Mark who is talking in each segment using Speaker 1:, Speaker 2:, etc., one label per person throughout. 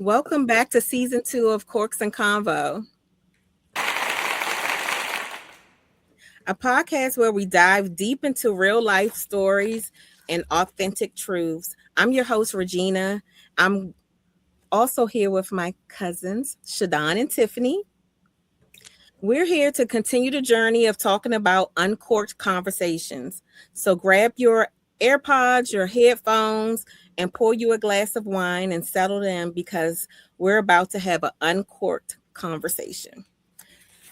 Speaker 1: Welcome back to season 2 of Corks and Convo, a podcast where we dive deep into real life stories and authentic truths. I'm your host, Regina. I'm also here with my cousins, Shadon and Tiffany. We're here to continue the journey of talking about uncorked conversations. So grab your AirPods, your headphones, and pour you a glass of wine and settle in because we're about to have an uncorked conversation.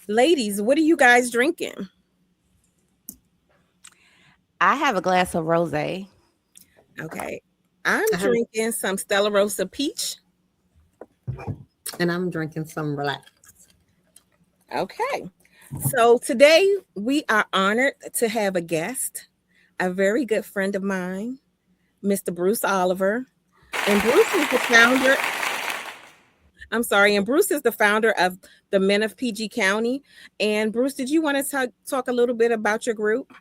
Speaker 1: Ladies, what are you guys drinking?
Speaker 2: I have a glass of rosé.
Speaker 1: Okay. I'm drinking some Stella Rosa Peach.
Speaker 3: And I'm drinking some Relax.
Speaker 1: Okay. So today we are honored to have a guest, a very good friend of mine, Mr. Bruce Oliver. And Bruce is the founder. And Bruce is the founder of the Men of PG County. And Bruce, did you want to talk a little bit about your group?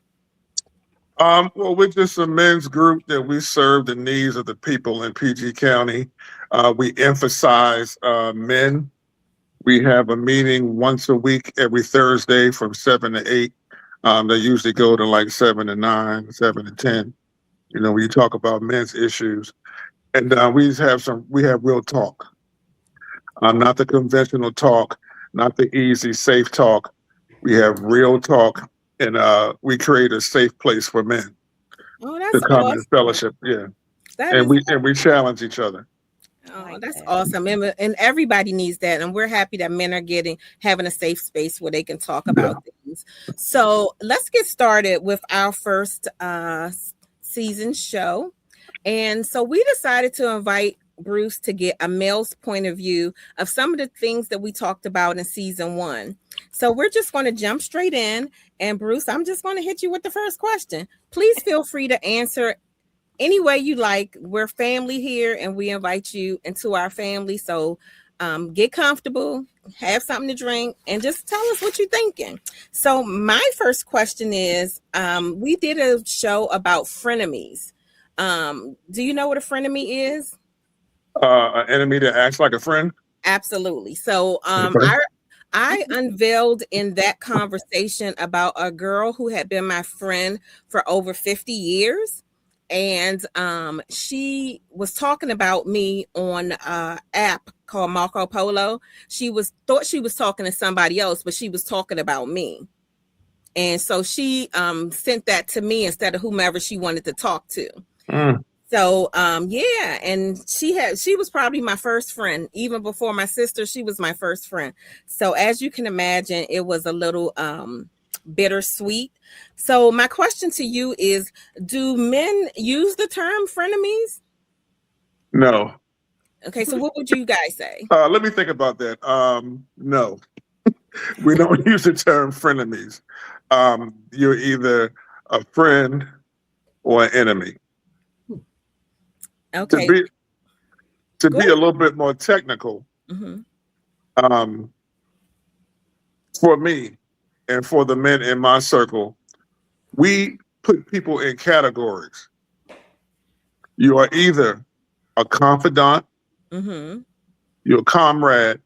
Speaker 4: Well, we're just a men's group that we serve the needs of the people in PG County. We emphasize men. We have a meeting once a week, every Thursday from 7 to 8. They usually go to like 7 to 9, 7 to 10. You know, when you talk about men's issues. And we have real talk. Not the conventional talk, not the easy, safe talk. We have real talk. And we create a safe place for men to come
Speaker 1: awesome.
Speaker 4: and fellowship. Yeah,
Speaker 1: and
Speaker 4: we challenge each other.
Speaker 1: Oh, that's awesome. And everybody needs that. And we're happy that men are having a safe space where they can talk about things. So let's get started with our first season show. And so we decided to invite Bruce to get a male's point of view of some of the things that we talked about in season 1. So we're just going to jump straight in. And Bruce, I'm just going to hit you with the first question. Please feel free to answer any way you like. We're family here and we invite you into our family. So get comfortable, have something to drink, and just tell us what you're thinking. So my first question is, we did a show about frenemies. Do you know what a frenemy is?
Speaker 4: An enemy that acts like a friend?
Speaker 1: Absolutely. So I unveiled in that conversation about a girl who had been my friend for over 50 years. And she was talking about me on an app called Marco Polo. She thought she was talking to somebody else, but she was talking about me. And so she sent that to me instead of whomever she wanted to talk to. So, and she was probably my first friend. Even before my sister, she was my first friend. So as you can imagine, it was a little bittersweet. So my question to you is, do men use the term frenemies?
Speaker 4: No.
Speaker 1: Okay, so what would you guys say?
Speaker 4: Let me think about that. No. We don't use the term frenemies. You're either a friend or an enemy.
Speaker 1: Okay.
Speaker 4: To be a little bit more technical, for me and for the men in my circle, we put people in categories. You are either a confidant, you're a comrade,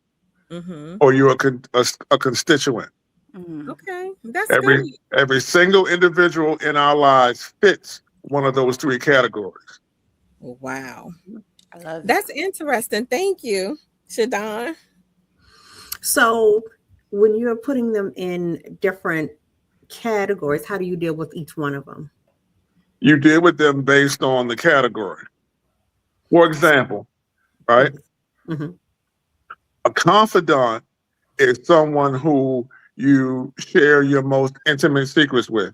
Speaker 4: or you're a constituent.
Speaker 1: Okay, that's good.
Speaker 4: Every single individual in our lives fits one of those 3 categories.
Speaker 1: Wow.
Speaker 2: I love
Speaker 1: That's interesting. Thank you, Shadon.
Speaker 3: So when you're putting them in different categories, how do you deal with each one of them?
Speaker 4: You deal with them based on the category. For example, right? A confidant is someone who you share your most intimate secrets with.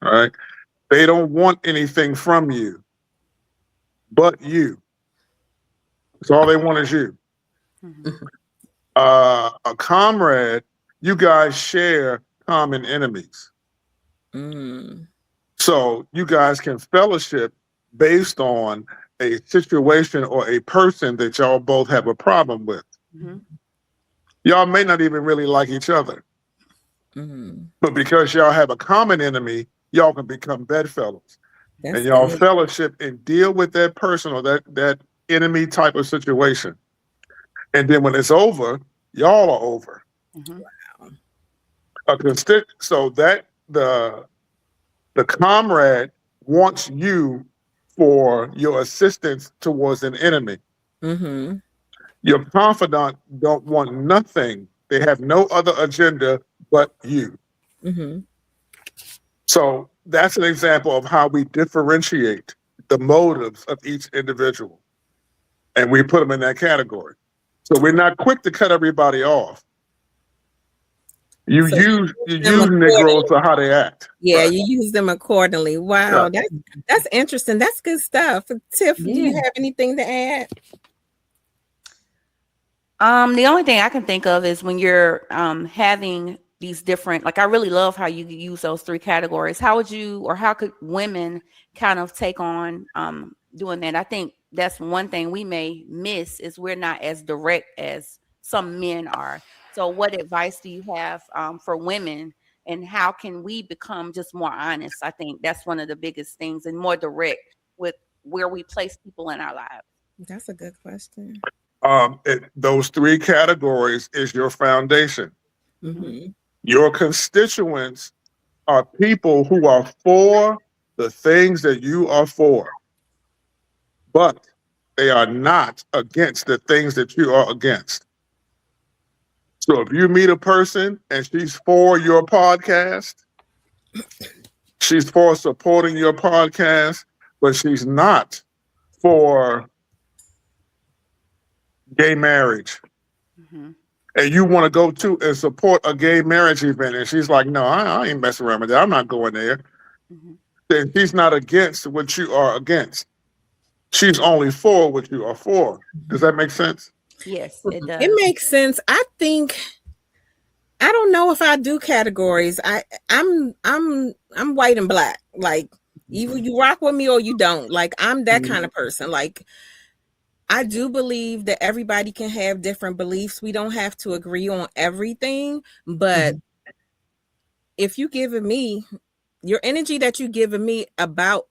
Speaker 4: Right? They don't want anything from you but you. So all they want is you. A comrade, you guys share common enemies. So you guys can fellowship based on a situation or a person that y'all both have a problem with. Y'all may not even really like each other. But because y'all have a common enemy, y'all can become bedfellows. And y'all fellowship and deal with that person or that enemy type of situation. And then when it's over, y'all are over.
Speaker 2: Mhm.
Speaker 4: So that the comrade wants you for your assistance towards an enemy.
Speaker 1: Mm-hmm.
Speaker 4: Your confidant don't want nothing. They have no other agenda but you.
Speaker 1: Mm-hmm.
Speaker 4: So that's an example of how we differentiate the motives of each individual. And we put them in that category. So we're not quick to cut everybody off. You
Speaker 1: So
Speaker 4: use
Speaker 1: them
Speaker 4: Negroes for how they act.
Speaker 1: Yeah,
Speaker 4: Right.
Speaker 1: you use them accordingly. Wow,
Speaker 4: Yeah.
Speaker 1: that's interesting. That's good stuff. Tiff, do you
Speaker 2: Yeah.
Speaker 1: have anything to add?
Speaker 2: The only thing I can think of is when you're having these different, like I really love how you use those three categories. How would you, or how could women kind of take on doing that? I think that's one thing we may miss is we're not as direct as some men are. So what advice do you have for women, and how can we become just more honest? I think that's one of the biggest things, and more direct with where we place people in our lives.
Speaker 1: That's a good question.
Speaker 4: Those three categories is your foundation.
Speaker 1: Mm-hmm.
Speaker 4: Your constituents are people who are for the things that you are for, but they are not against the things that you are against. So if you meet a person and she's for your podcast, she's for supporting your podcast, but she's not for gay marriage,
Speaker 2: Mhm.
Speaker 4: and you want to go to and support a gay marriage event, and she's like, no, I ain't messing around with that. I'm not going there.
Speaker 2: Mhm.
Speaker 4: Then she's not against what you are against. She's only for what you are for. Does that make sense?
Speaker 2: Yes, it does.
Speaker 1: It makes sense. I think I don't know if I do categories. I'm white and black. Like either you rock with me or you don't. Like I'm that kind of person. Like I do believe that everybody can have different beliefs. We don't have to agree on everything, but if you giving me your energy that you giving me about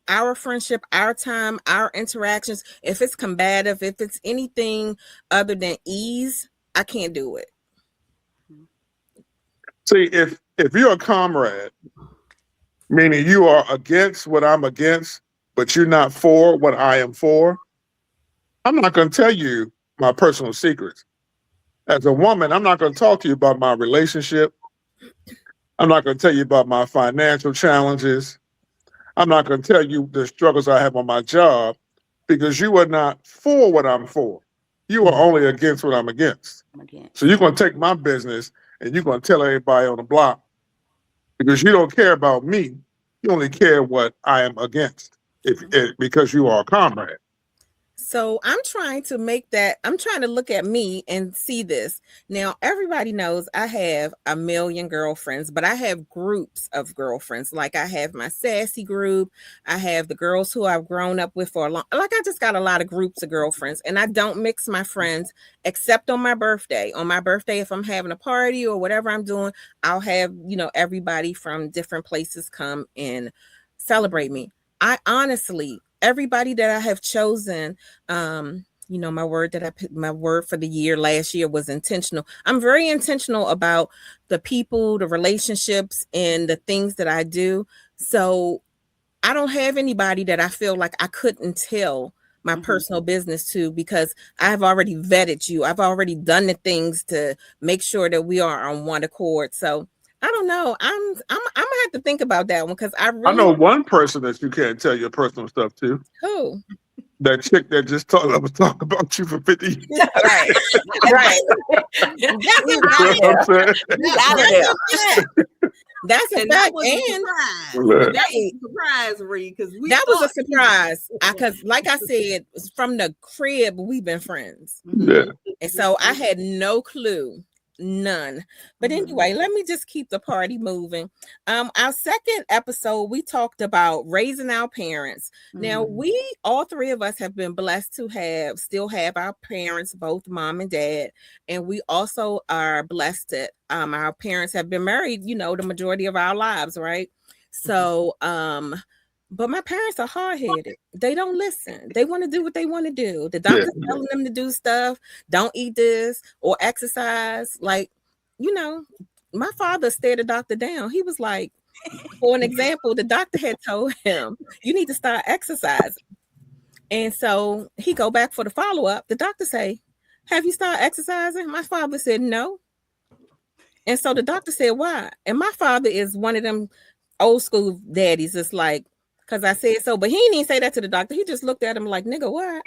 Speaker 1: our friendship, our time, our interactions, if it's combative, if it's anything other than ease, I can't do it.
Speaker 4: See, if you're a comrade, meaning you are against what I'm against, but you're not for what I am for, I'm not going to tell you my personal secrets. As a woman, I'm not going to talk to you about my relationship. I'm not going to tell you about my financial challenges. I'm not going to tell you the struggles I have on my job, because you are not for what I'm for. You are only against what I'm against.
Speaker 2: Again.
Speaker 4: So you're going to take my business and you're going to tell everybody on the block, because you don't care about me. You only care what I am against, because you are a comrade.
Speaker 1: So I'm trying to look at me and see this. Now, everybody knows I have a million girlfriends, but I have groups of girlfriends. Like I have my sassy group. I have the girls who I've grown up with for a long, like I just got a lot of groups of girlfriends, and I don't mix my friends except on my birthday. On my birthday, if I'm having a party or whatever I'm doing, I'll have, everybody from different places come and celebrate me. I honestly, everybody that I have chosen, my word for the year last year was intentional. I'm very intentional about the people, the relationships, and the things that I do. So I don't have anybody that I feel like I couldn't tell my personal business to, because I've already vetted you. I've already done the things to make sure that we are on one accord. So I don't know. I'm gonna have to think about that one, because I
Speaker 4: know one person that you can't tell your personal stuff to.
Speaker 1: Who?
Speaker 4: That chick that just was talking about you for 50 years.
Speaker 2: Right.
Speaker 1: Right. That's a fact.
Speaker 3: That was a surprise, Reed, because
Speaker 1: that was a surprise. Because, like I said, from the crib, we've been friends.
Speaker 4: Yeah.
Speaker 1: And so I had no clue. None. But anyway, let me just keep the party moving. Our second episode, we talked about raising our parents. Now, we all three of us have been blessed to still have our parents, both mom and dad, and we also are blessed that our parents have been married, the majority of our lives, right? So But my parents are hard-headed. They don't listen. They want to do what they want to do. The doctor's telling them to do stuff. Don't eat this or exercise. Like, you know, my father stared the doctor down. He was like, for an example, the doctor had told him, you need to start exercising. And so he go back for the follow-up. The doctor say, have you started exercising? My father said, no. And so the doctor said, why? And my father is one of them old school daddies. It's like, because I said so. But he didn't even say that to the doctor. He just looked at him like, nigga, what?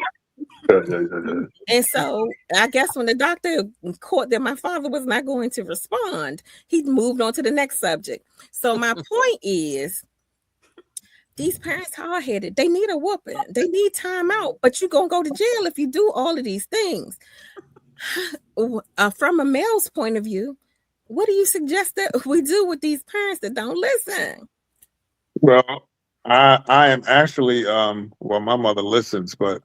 Speaker 1: And so I guess when the doctor caught that my father was not going to respond, he moved on to the next subject. So my point is, these parents hard-headed. They need a whooping. They need time out. But you're going to go to jail if you do all of these things. From a male's point of view, what do you suggest that we do with these parents that don't listen?
Speaker 4: Well, I am actually, well, my mother listens, but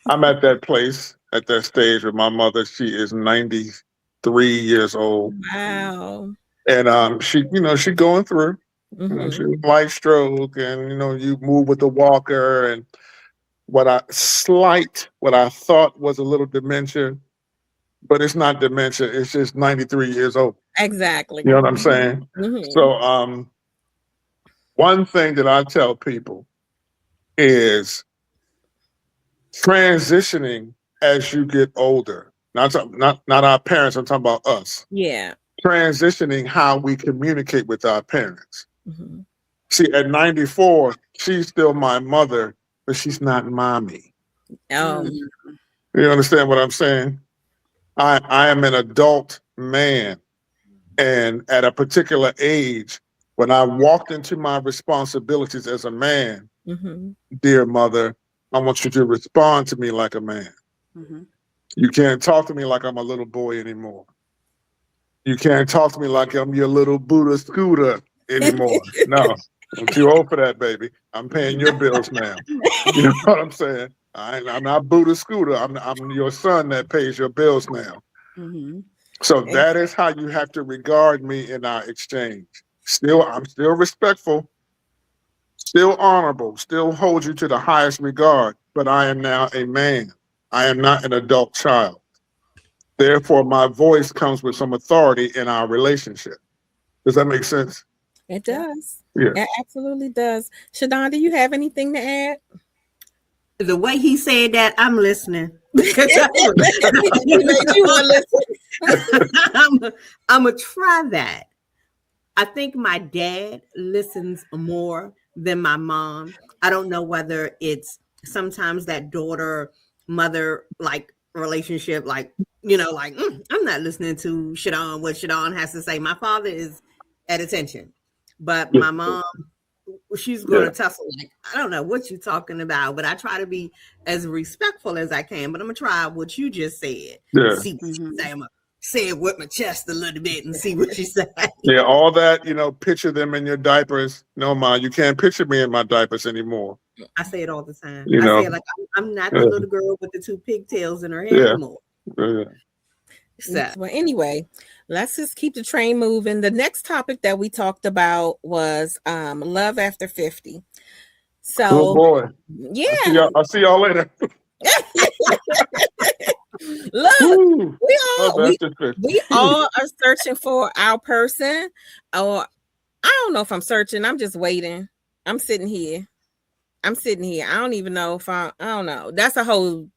Speaker 4: I'm at that place, at that stage with my mother. She is 93 years old.
Speaker 1: Wow.
Speaker 4: And she going through.
Speaker 1: Mm-hmm.
Speaker 4: She was light stroke, and you move with the walker, and what I thought was a little dementia, but it's not dementia. It's just 93 years old.
Speaker 1: Exactly.
Speaker 4: You know what I'm saying?
Speaker 1: Mm-hmm.
Speaker 4: So, one thing that I tell people is transitioning as you get older. Not our parents. I'm talking about us.
Speaker 1: Yeah.
Speaker 4: Transitioning how we communicate with our parents.
Speaker 1: Mm-hmm.
Speaker 4: See, at 94, she's still my mother, but she's not mommy.
Speaker 1: Oh.
Speaker 4: You understand what I'm saying? I am an adult man, and at a particular age, when I walked into my responsibilities as a man,
Speaker 1: Mm-hmm.
Speaker 4: dear mother, I want you to respond to me like a man.
Speaker 2: Mm-hmm.
Speaker 4: You can't talk to me like I'm a little boy anymore. You can't talk to me like I'm your little Buddha scooter anymore. No, I'm too old for that, baby. I'm paying your bills now. You know what I'm saying? I'm not Buddha scooter. I'm your son that pays your bills now.
Speaker 2: Mm-hmm.
Speaker 4: So that is how you have to regard me in our exchange. I'm still respectful, still honorable, still hold you to the highest regard, but I am now a man. I am not an adult child. Therefore, my voice comes with some authority in our relationship. Does that make sense?
Speaker 1: It does.
Speaker 4: Yeah.
Speaker 1: It absolutely does. Shadon, do you have anything to add?
Speaker 3: The way he said that, I'm listening. I'm gonna try that. I think my dad listens more than my mom. I don't know whether it's sometimes that daughter-mother like relationship, like I'm not listening to Shadon, what Shadon has to say. My father is at attention, but my mom, she's going to tussle like, I don't know what you're talking about, but I try to be as respectful as I can. But I'm gonna try what you just said.
Speaker 4: Yeah.
Speaker 3: See what you say. I'm gonna say it with my chest a little bit and see what you say.
Speaker 4: Yeah, all that, picture them in your diapers. No, Ma, you can't picture me in my diapers anymore.
Speaker 3: I say it all the time.
Speaker 4: I
Speaker 3: say it like I'm not the little girl with the 2 pigtails in her hair anymore.
Speaker 4: Yeah.
Speaker 1: So, well, anyway, let's just keep the train moving. The next topic that we talked about was love after 50. So,
Speaker 4: oh boy,
Speaker 1: yeah,
Speaker 4: I'll see y'all later.
Speaker 1: Look,
Speaker 4: Woo.
Speaker 1: we all are searching for our person. Or I don't know if I'm searching. I'm just waiting. I'm sitting here. I don't even know if I don't know. That's a whole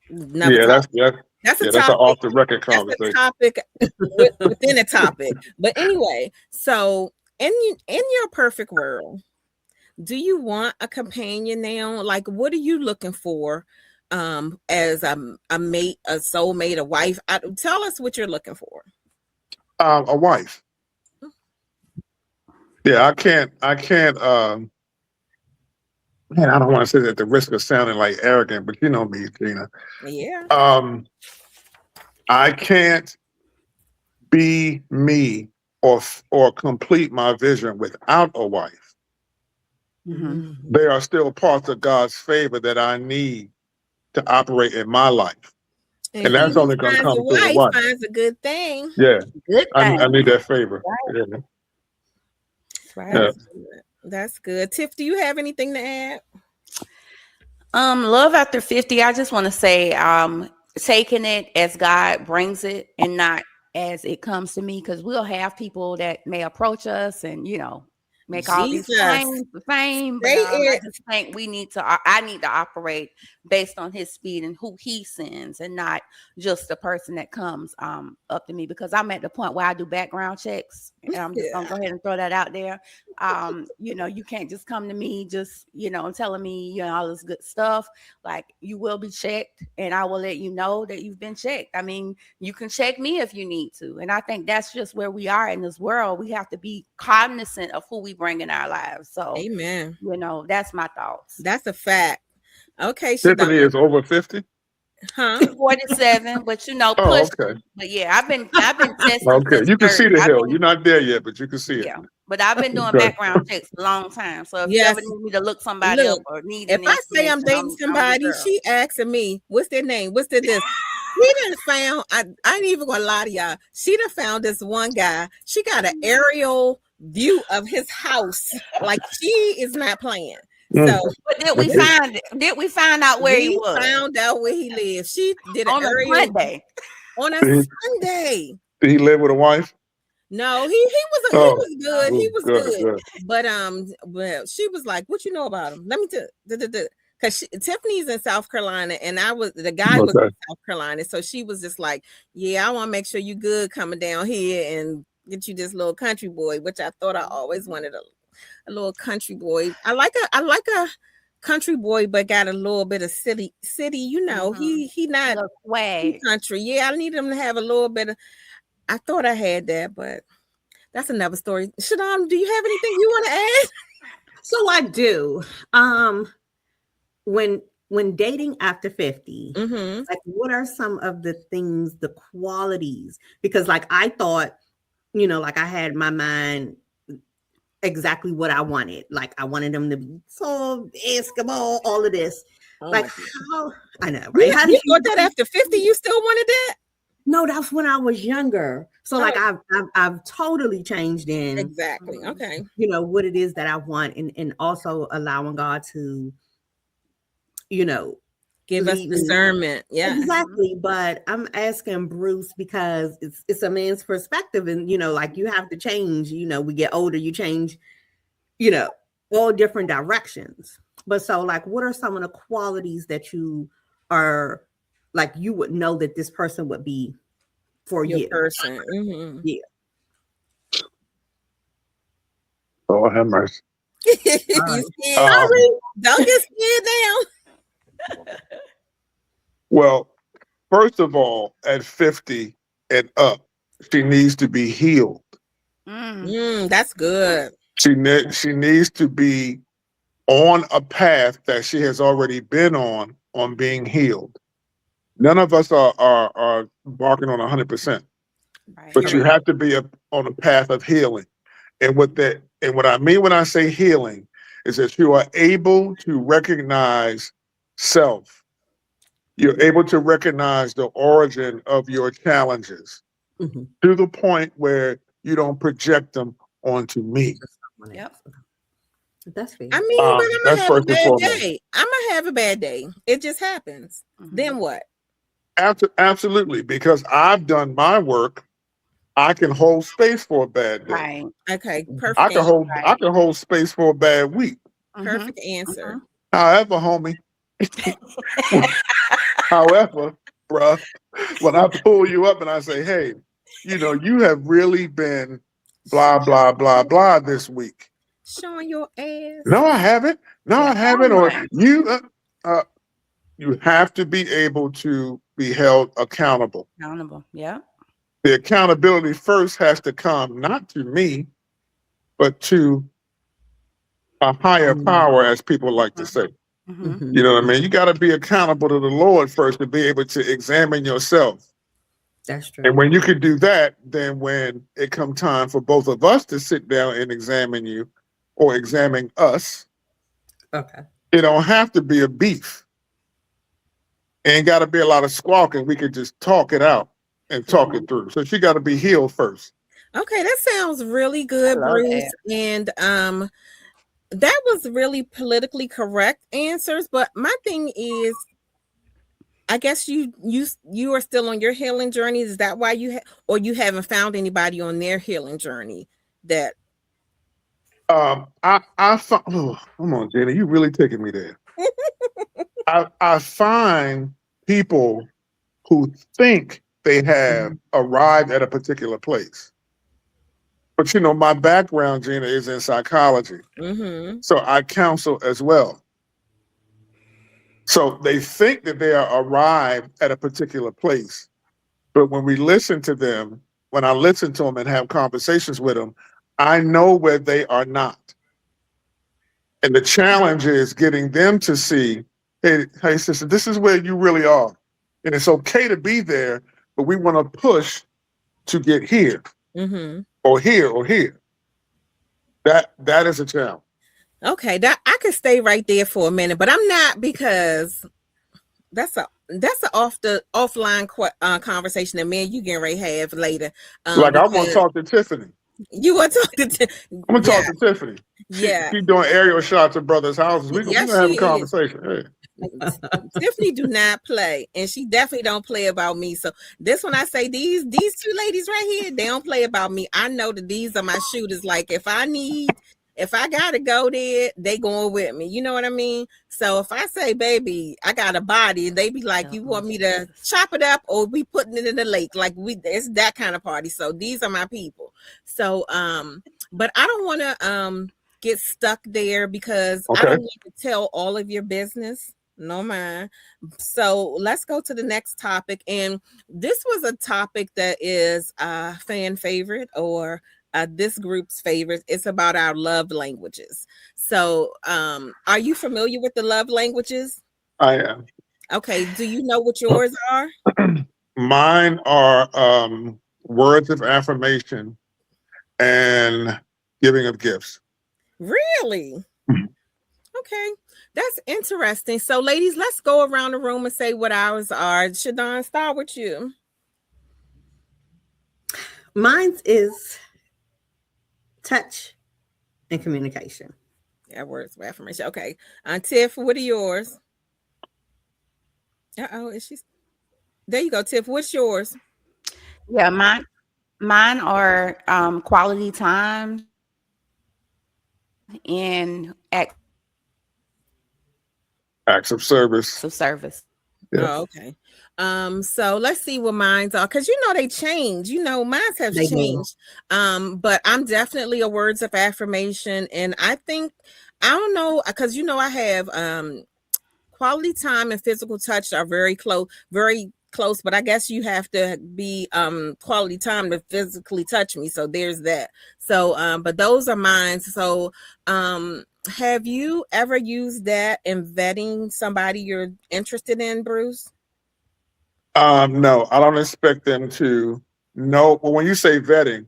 Speaker 1: topic. That's an off the record conversation. That's a topic within a topic. But anyway, so in your perfect world, do you want a companion now? Like, what are you looking for as a mate, a soulmate, a wife? Tell us what you're looking for.
Speaker 4: A wife. Yeah, I can't man, I don't want to say that at the risk of sounding like arrogant, but you know me, Gina.
Speaker 1: Yeah.
Speaker 4: I can't be me or complete my vision without a wife.
Speaker 2: Mm-hmm.
Speaker 4: They are still parts of God's favor that I need to operate in my life. And that's only going to come through a wife.
Speaker 1: Finds a good thing.
Speaker 4: Yeah.
Speaker 2: Good thing.
Speaker 4: I need that favor.
Speaker 1: Right.
Speaker 4: Yeah.
Speaker 1: Right. That's good. Tiff, do you have anything to add?
Speaker 2: Love after 50. I just want to say, taking it as God brings it and not as it comes to me, because we'll have people that may approach us and make all these
Speaker 1: Jesus.
Speaker 2: claims to fame, but
Speaker 1: Say
Speaker 2: I
Speaker 1: it.
Speaker 2: just think I need to operate based on His speed and who He sends, and not just the person that comes up to me, because I'm at the point where I do background checks, and I'm just gonna go ahead and throw that out there. You can't just come to me just and telling me all this good stuff. Like, you will be checked, and I will let you know that you've been checked. I mean, you can check me if you need to, and I think that's just where we are in this world. We have to be cognizant of who we bring in our lives. So,
Speaker 1: Amen.
Speaker 2: that's my thoughts.
Speaker 1: That's a fact. Okay,
Speaker 4: Tiffany
Speaker 1: Shadon.
Speaker 4: is over 50.
Speaker 1: Huh?
Speaker 2: 47, but
Speaker 4: Oh,
Speaker 2: push.
Speaker 4: okay.
Speaker 2: But yeah, I've been testing.
Speaker 4: Okay,
Speaker 2: since
Speaker 4: you can
Speaker 2: 30.
Speaker 4: see the
Speaker 2: I've
Speaker 4: hill.
Speaker 2: been-
Speaker 4: You're not there yet, but you can see it.
Speaker 2: Yeah, but I've been doing
Speaker 4: Okay.
Speaker 2: background checks a long time. So if you
Speaker 1: Yes.
Speaker 2: ever need me to look somebody
Speaker 1: Look,
Speaker 2: up or need
Speaker 1: If
Speaker 2: any
Speaker 1: I say I'm
Speaker 2: information,
Speaker 1: dating
Speaker 2: I'm your
Speaker 1: somebody,
Speaker 2: girl.
Speaker 1: she asking me, what's their name? What's their this? She done found, I ain't even gonna lie to y'all. She done found this one guy. She got an aerial view of his house. Like, she is not playing. So
Speaker 2: But did we find out where he
Speaker 1: we
Speaker 2: was
Speaker 1: found out where he lived. She did an
Speaker 2: on a
Speaker 1: aerial
Speaker 2: Sunday?
Speaker 1: on a
Speaker 4: Mhm.
Speaker 1: Sunday.
Speaker 4: Did he live with a wife?
Speaker 1: No, he was
Speaker 4: Oh,
Speaker 1: good. He was good.
Speaker 4: good.
Speaker 1: But well, she was like, "What you know about him?" Let me tell, because Tiffany's in South Carolina, and the guy was in
Speaker 4: Okay.
Speaker 1: South Carolina, so she was just like, "Yeah, I want to make sure you good coming down here and get you this little country boy," which I thought I always wanted a little country boy. I like a country boy, but got a little bit of city.
Speaker 2: Mhm.
Speaker 1: He not
Speaker 2: The swag.
Speaker 1: country. Yeah, I need him to have a little bit of. I thought I had that, but that's another story. Shadon, do you have anything you want to add?
Speaker 3: So I do. When dating after 50,
Speaker 1: Mm-hmm.
Speaker 3: like, what are some of the things, the qualities? Because, like, I thought, like, I had my mind exactly what I wanted. Like, I wanted them to be so basketball, all of this. Like, how I know, right?
Speaker 1: You,
Speaker 3: How
Speaker 1: you
Speaker 3: did you
Speaker 1: thought that after 50, you still wanted that?
Speaker 3: No, that's when I was younger. So, like, I've totally changed in
Speaker 1: Exactly. Okay.
Speaker 3: what it is that I want, and also allowing God to,
Speaker 1: Give us
Speaker 3: lead me.
Speaker 1: discernment. Yeah.
Speaker 3: Exactly. But I'm asking Bruce because it's a man's perspective, and like, you have to change. We get older, you change, all different directions. But so, like, what are some of the qualities that you are like, you would know that this person would be for
Speaker 1: Your
Speaker 3: you?
Speaker 1: person. Mm-hmm.
Speaker 3: Yeah.
Speaker 4: Oh, have mercy.
Speaker 1: You scared? Don't get scared now.
Speaker 4: Well, first of all, at 50 and up, she needs to be healed.
Speaker 1: That's good.
Speaker 4: She needs to be on a path that she has already been on being healed. None of us are barking on 100%,
Speaker 2: Right.
Speaker 4: but you have to be on a path of healing. And what I mean when I say healing is that you are able to recognize self. You're able to recognize the origin of your challenges to the point where you don't project them onto me.
Speaker 2: Yep.
Speaker 3: That's fair.
Speaker 1: I mean, but I'm gonna
Speaker 4: that's
Speaker 1: have a
Speaker 4: first and
Speaker 1: bad
Speaker 4: foremost.
Speaker 1: day. I'm gonna have a bad day. It just happens. Then what?
Speaker 4: Absolutely, because I've done my work. I can hold space for a bad day.
Speaker 2: Right.
Speaker 1: Okay. Perfect.
Speaker 4: I can hold space for a bad week.
Speaker 1: Perfect answer.
Speaker 4: However, homie. However, bruh, when I pull you up and I say, hey, you have really been blah, blah, blah, blah this week.
Speaker 1: Showing your ass.
Speaker 4: No, I haven't. No, I haven't. Or you have to be able to be held accountable.
Speaker 2: Yeah.
Speaker 4: The accountability first has to come not to me, but to a higher power, as people like to say. You know what I mean? You got to be accountable to the Lord first to be able to examine yourself.
Speaker 3: That's true.
Speaker 4: And when you can do that, then when it comes time for both of us to sit down and examine you or examine us,
Speaker 3: okay,
Speaker 4: it don't have to be a beef. Ain't got to be a lot of squawking. We could just talk it out and talk it through. So she got to be healed first.
Speaker 1: Okay, that sounds really good, Bruce.
Speaker 2: That.
Speaker 1: And that was really politically correct answers. But my thing is, I guess you are still on your healing journey. Is that why or you haven't found anybody on their healing journey that?
Speaker 4: I find, oh, come on, Jenny, you really taking me there. I find people who think they have arrived at a particular place. But my background, Gina, is in psychology.
Speaker 1: Mm-hmm.
Speaker 4: So I counsel as well. So they think that they are arrived at a particular place. But when we listen to them, when I listen to them and have conversations with them, I know where they are not. And the challenge is getting them to see, hey, sister, this is where you really are. And it's okay to be there, but we want to push to get here, or here, or here. That is a challenge.
Speaker 1: Okay, that I could stay right there for a minute, but I'm not, because that's a offline conversation that me and you getting ready to have later.
Speaker 4: I want to talk to Tiffany.
Speaker 1: You want to talk to?
Speaker 4: I'm gonna talk to Tiffany. She's doing aerial shots of brothers' houses. We're gonna have a conversation. Hey.
Speaker 1: Tiffany do not play, and she definitely don't play about me. So this one, I say these two ladies right here, they don't play about me. I know that these are my shooters. Like if I gotta go there, they going with me. You know what I mean? So if I say, baby, I got a body, and they be like, you want me to chop it up, or we putting it in the lake? Like it's that kind of party. So these are my people. So but I don't want to get stuck there, because I don't want to tell all of your business. No mind. So let's go to the next topic. And this was a topic that is a fan favorite, or this group's favorite. It's about our love languages. So are you familiar with the love languages?
Speaker 4: I am.
Speaker 1: Okay. Do you know what yours are?
Speaker 4: Mine are words of affirmation and giving of gifts.
Speaker 1: Really? Okay. That's interesting. So ladies, let's go around the room and say what ours are. Shadon, start with you.
Speaker 3: Mine is touch and communication.
Speaker 1: Yeah, words of affirmation. Okay. Tiff, what are yours? Is she? There you go, Tiff. What's yours?
Speaker 2: Yeah, mine are quality time and acts
Speaker 4: of service.
Speaker 2: Yeah.
Speaker 1: Oh, okay. So let's see what mines are, because they change. Mines have changed. But I'm definitely a words of affirmation, and I don't know, because I have quality time and physical touch are very close, but I guess you have to be quality time to physically touch me. So there's that. So but those are mine. So have you ever used that in vetting somebody you're interested in, Bruce?
Speaker 4: No, I don't expect them to know. Well, when you say vetting,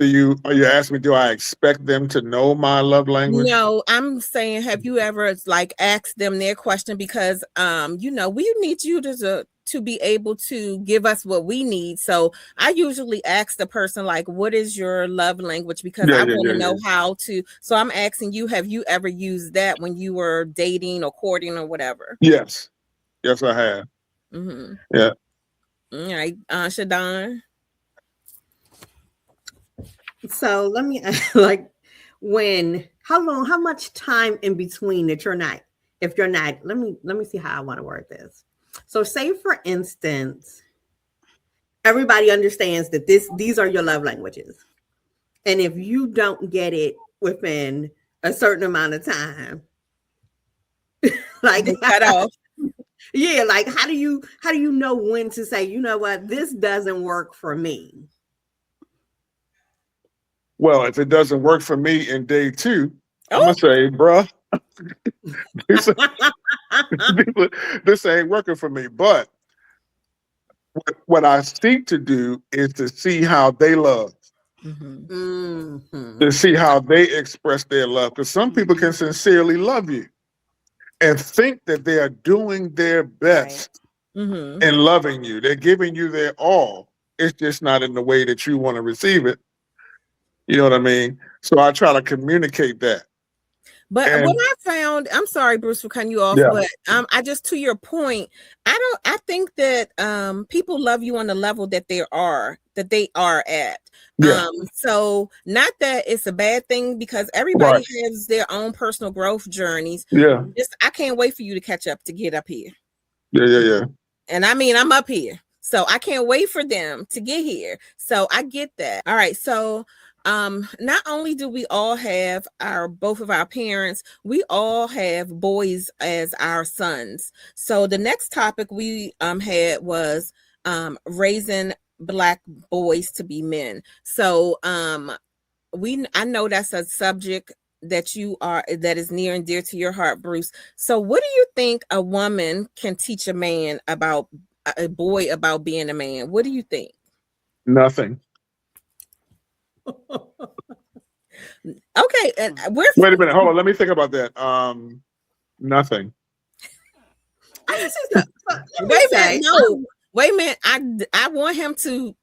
Speaker 4: are you asking me, do I expect them to know my love language?
Speaker 1: No, I'm saying, have you ever asked them their question? Because we need you to be able to give us what we need. So I usually ask the person, what is your love language? Because I want to know how to. So I'm asking you, have you ever used that when you were dating or courting or whatever?
Speaker 4: Yes, I have.
Speaker 1: Mm-hmm.
Speaker 4: Yeah.
Speaker 1: All right, Shadon.
Speaker 3: So let me how much time in between that you're not, if you're not, let me see how I want to word this. So say for instance, everybody understands that these are your love languages. And if you don't get it within a certain amount of time,
Speaker 1: cut off.
Speaker 3: Yeah, how do you know when to say, you know what, this doesn't work for me?
Speaker 4: Well, if it doesn't work for me in day 2, I'm gonna say, bruh, this ain't working for me. But what I seek to do is to see how they love, to see how they express their love. Because some people can sincerely love you and think that they are doing their best in loving you. They're giving you their all. It's just not in the way that you want to receive it. You know what I mean? So I try to communicate that.
Speaker 1: But
Speaker 4: And
Speaker 1: what I found, I'm sorry, Bruce, for cutting you off,
Speaker 4: yeah,
Speaker 1: but I just, to your point, I think that people love you on the level that they are at.
Speaker 4: yeah,
Speaker 1: So not that it's a bad thing, because everybody
Speaker 4: right,
Speaker 1: has their own personal growth journeys.
Speaker 4: yeah,
Speaker 1: Just, I can't wait for you to catch up to get up here.
Speaker 4: yeah.
Speaker 1: And I mean, I'm up here, so I can't wait for them to get here. So I get that. All right. So not only do we all have both of our parents, we all have boys as our sons. So the next topic we had was raising Black boys to be men. So I know that's a subject that is near and dear to your heart, Bruce. So what do you think a woman can teach a man about a boy about being a man? What do you think?
Speaker 4: Nothing.
Speaker 1: Okay, and we're
Speaker 4: Wait a minute. Hold on. Let me think about that. Nothing.
Speaker 3: This is the,
Speaker 1: wait a minute. No, wait a minute. I want him to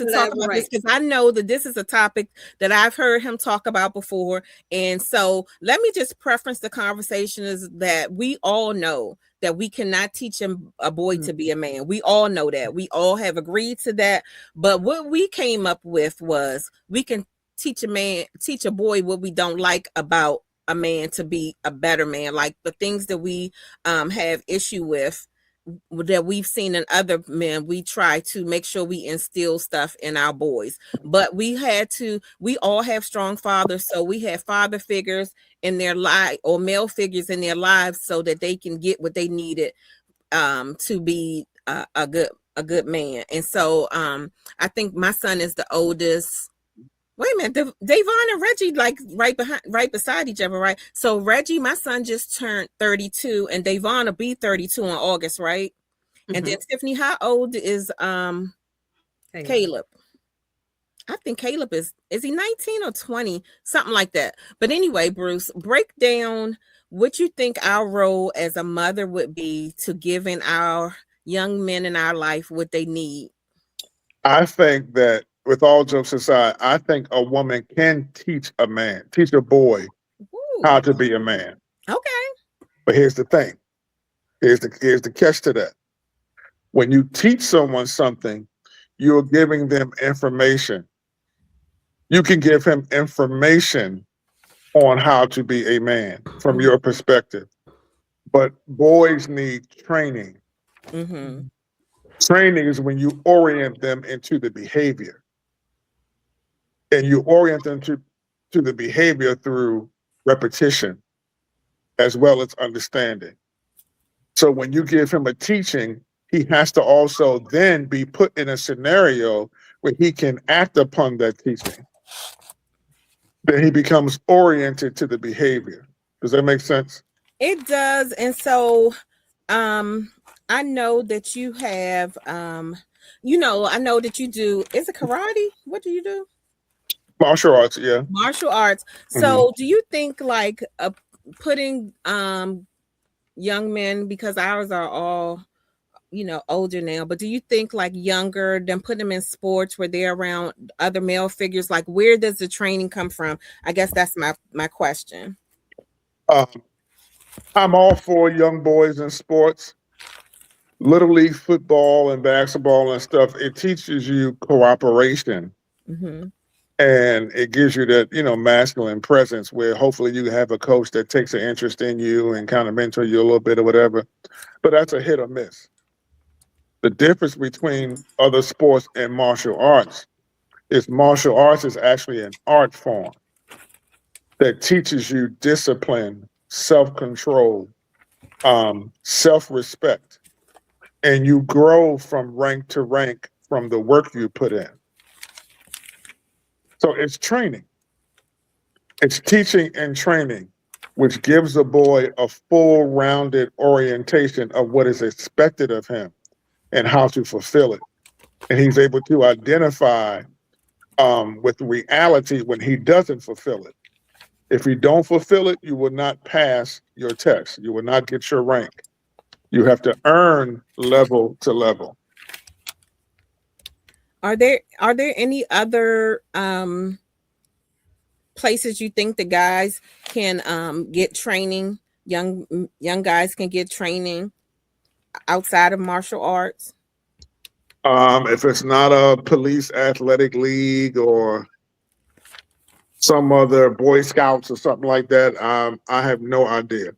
Speaker 1: talk about this, because I know that this is a topic that I've heard him talk about before. And so let me just preference the conversation is that we all know that we cannot teach a boy to be a man. We all know that. We all have agreed to that. But what we came up with was we can teach a boy what we don't like about a man to be a better man, like the things that we have issue with that we've seen in other men. We try to make sure we instill stuff in our boys, but we all have strong fathers, so we have father figures in their life, or male figures in their lives, so that they can get what they needed to be a good man. And so I think my son is the oldest. Wait a minute, Davon and Reggie like right beside each other, right? So Reggie, my son, just turned 32, and Davon will be 32 in August, right? Mm-hmm. And then Tiffany, how old is Caleb? I think Caleb is he 19 or 20, something like that. But anyway, Bruce, break down what you think our role as a mother would be to giving our young men in our life what they need.
Speaker 4: I think that, with all jokes aside, I think a woman can teach a boy how to be a man.
Speaker 1: Okay.
Speaker 4: But here's the thing. Here's the catch to that. When you teach someone something, you're giving them information. You can give him information on how to be a man from your perspective. But boys need training. Mm-hmm. Training is when you orient them into the behavior. And you orient them to the behavior through repetition as well as understanding. So when you give him a teaching, he has to also then be put in a scenario where he can act upon that teaching. Then he becomes oriented to the behavior. Does that make sense?
Speaker 1: It does. And so I know that you have, I know that you do, is it karate? What do you do?
Speaker 4: Martial arts, yeah.
Speaker 1: Martial arts. So do you think like putting young men, because ours are all, older now, but do you think like younger, then put them in sports where they're around other male figures? Like, where does the training come from? I guess that's my question.
Speaker 4: I'm all for young boys in sports. Little league football and basketball and stuff, it teaches you cooperation. Mm-hmm. And it gives you that, masculine presence where hopefully you have a coach that takes an interest in you and kind of mentor you a little bit or whatever. But that's a hit or miss. The difference between other sports and martial arts is martial arts is actually an art form that teaches you discipline, self-control, self-respect. And you grow from rank to rank from the work you put in. So it's training. It's teaching and training, which gives a boy a full rounded orientation of what is expected of him and how to fulfill it. And he's able to identify with reality when he doesn't fulfill it. If you don't fulfill it, you will not pass your test. You will not get your rank. You have to earn level to level.
Speaker 1: Are there any other places you think the guys can get training? Young guys can get training outside of martial arts.
Speaker 4: If it's not a police athletic league or some other Boy Scouts or something like that, I have no idea.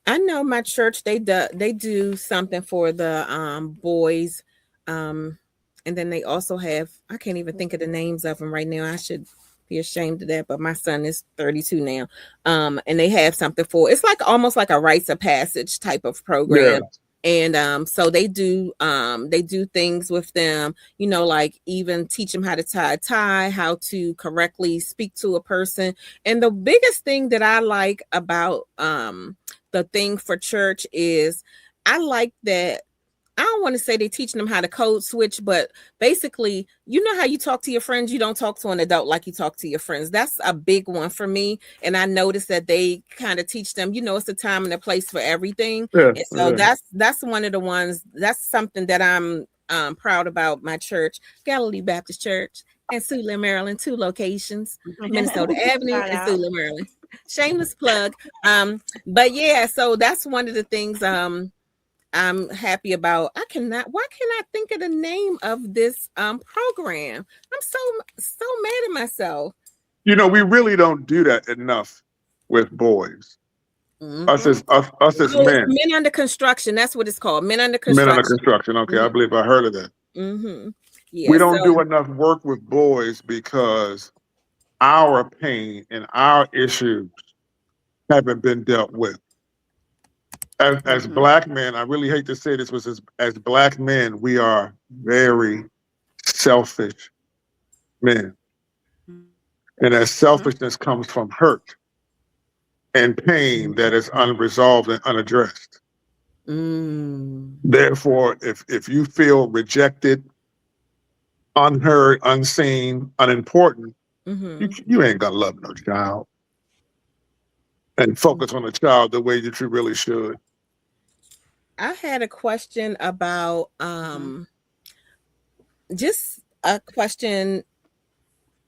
Speaker 1: I know my church they do something for the boys, and then they also have, I can't even think of the names of them right now. I should be ashamed of that, but my son is 32 now, and they have something for, it's like almost like a rites of passage type of program. And so they do things with them, you know, like even teach them how to tie a tie, how to correctly speak to a person. And the biggest thing that I like about the thing for church is I like that, I don't want to say they're teaching them how to code switch, but basically, you know how you talk to your friends, you don't talk to an adult like you talk to your friends. That's a big one for me. And I noticed that they kind of teach them, you know, it's a time and a place for everything. And so that's one of the ones, that's something that I'm proud about my church, Galilee Baptist Church in Siouxland, Maryland, 2 locations, Minnesota Avenue and Siouxland, Maryland. Shameless plug. But yeah, so that's one of the things I'm happy about. Why can I think of the name of this program? I'm so mad at myself.
Speaker 4: You know, we really don't do that enough with boys.
Speaker 1: Mm-hmm.
Speaker 4: Us as men.
Speaker 1: Men under construction. That's what it's called. Men under construction.
Speaker 4: Men under construction. Okay, I believe I heard of that.
Speaker 1: Mm-hmm. Yeah,
Speaker 4: we don't do enough work with boys because our pain and our issues haven't been dealt with. As Black men, I really hate to say this, but as Black men, we are very selfish men. And as selfishness comes from hurt and pain that is unresolved and unaddressed. Therefore, if you feel rejected, unheard, unseen, unimportant, you ain't gonna love no child and focus on the child the way that you really should.
Speaker 1: I had a question about just a question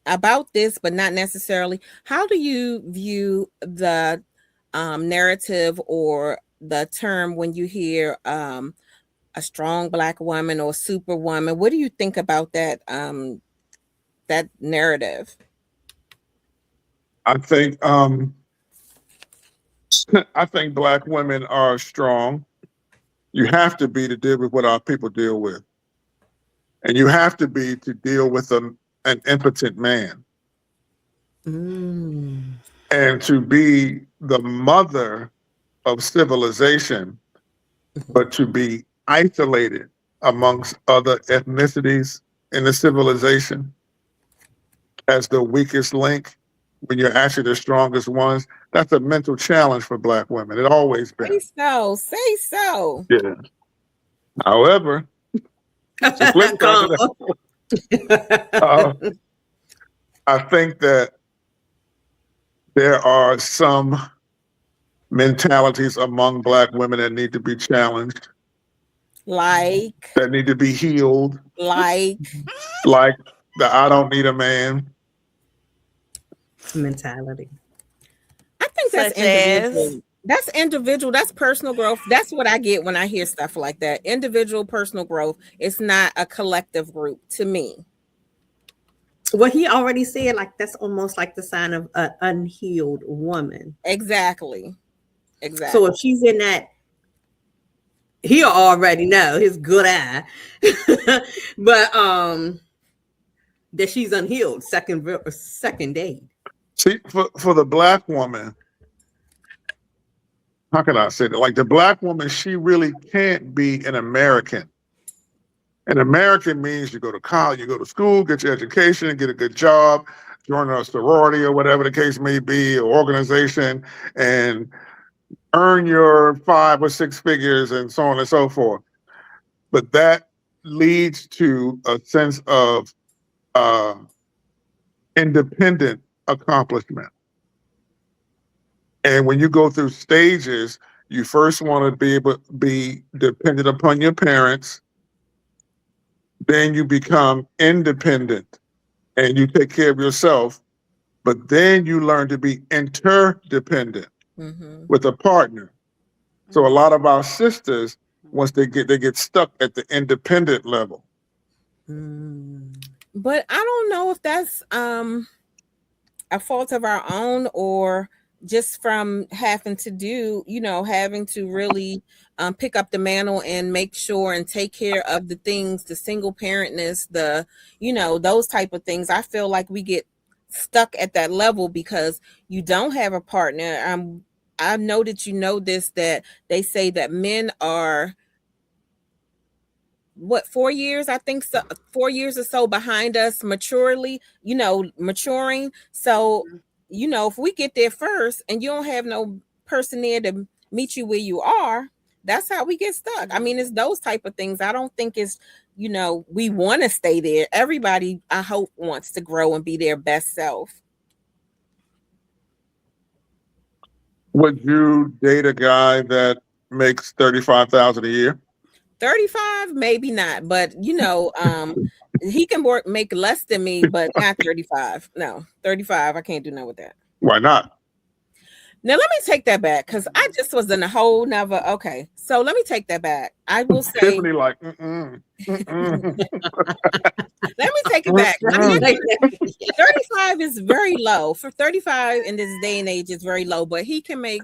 Speaker 1: about this, but not necessarily. How do you view the narrative or the term when you hear a strong Black woman or superwoman? What do you think about that that narrative?
Speaker 4: I think Black women are strong. You have to be to deal with what our people deal with. And you have to be to deal with an impotent man. And to be the mother of civilization, but to be isolated amongst other ethnicities in the civilization as the weakest link when you're actually the strongest ones, that's a mental challenge for Black women. It always been.
Speaker 1: Say so.
Speaker 4: Yeah. However, I think that there are some mentalities among Black women that need to be challenged. That need to be healed. Like the I don't need a man
Speaker 3: mentality.
Speaker 1: I think that's individual. That's individual. That's personal growth. That's what I get when I hear stuff like that. Individual personal growth. It's not a collective group to me.
Speaker 3: Well, he already said like that's almost like the sign of an unhealed woman.
Speaker 1: Exactly.
Speaker 3: So if she's in that, he'll already know his good eye. But that she's unhealed. Second date.
Speaker 4: See, for the Black woman, how can I say that? Like the Black woman, she really can't be an American. An American means you go to college, you go to school, get your education, get a good job, join a sorority or whatever the case may be, or organization, and earn your 5 or 6 figures and so on and so forth. But that leads to a sense of independent accomplishment. And when you go through stages, you first want to be able to be dependent upon your parents. Then you become independent and you take care of yourself. but then you learn to be interdependent
Speaker 1: Mm-hmm.
Speaker 4: with a partner. So a lot of our sisters, once they get stuck at the independent level.
Speaker 1: But I don't know if that's a fault of our own or just from having to really pick up the mantle and make sure and take care of the things, the single parentness, those type of things. I feel like we get stuck at that level because you don't have a partner. I know that you know this, that they say that men are 4 years, I think so, 4 years or so behind us maturing. So if we get there first and you don't have no person there to meet you where you are, that's how we get stuck. I mean, it's those type of things. I don't think it's we want to stay there. Everybody, I hope, wants to grow and be their best self.
Speaker 4: Would you date a guy that makes $35,000 a year?
Speaker 1: 35, maybe not, but he can make less than me, but not 35. No, 35, I can't do nothing with that.
Speaker 4: Why not?
Speaker 1: Now let me take that back, because I just was in a whole nother. Okay, so let me take that back. I will say,
Speaker 4: Tiffany, like,
Speaker 1: let me take it back. 35 is very low. For 35 in this day and age, is very low, but he can make